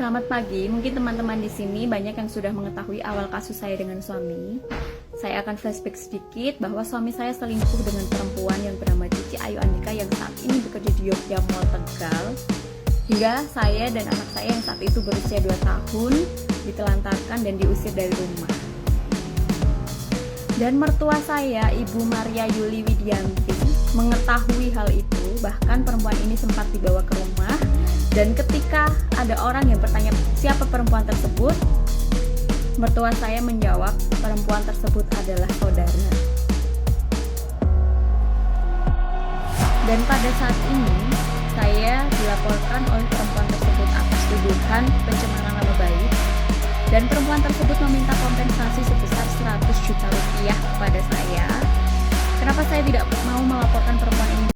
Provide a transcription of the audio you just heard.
Selamat pagi. Mungkin teman-teman di sini banyak yang sudah mengetahui awal kasus saya dengan suami. Saya akan flashback sedikit bahwa suami saya selingkuh dengan perempuan yang bernama Cici Ayu Andika yang saat ini bekerja di Yogya Mall Tegal. Hingga saya dan anak saya yang saat itu berusia 2 tahun ditelantarkan dan diusir dari rumah. Dan mertua saya, Ibu Maria Yuli Widianti, mengetahui hal itu. Bahkan perempuan ini sempat dibawa ke rumah. Dan ketika ada orang yang bertanya siapa perempuan tersebut, mertua saya menjawab perempuan tersebut adalah saudara. Dan pada saat ini saya dilaporkan oleh perempuan tersebut atas tuduhan pencemaran nama baik, dan perempuan tersebut meminta kompensasi sebesar 100 juta rupiah kepada saya. Kenapa saya tidak mau melaporkan perempuan ini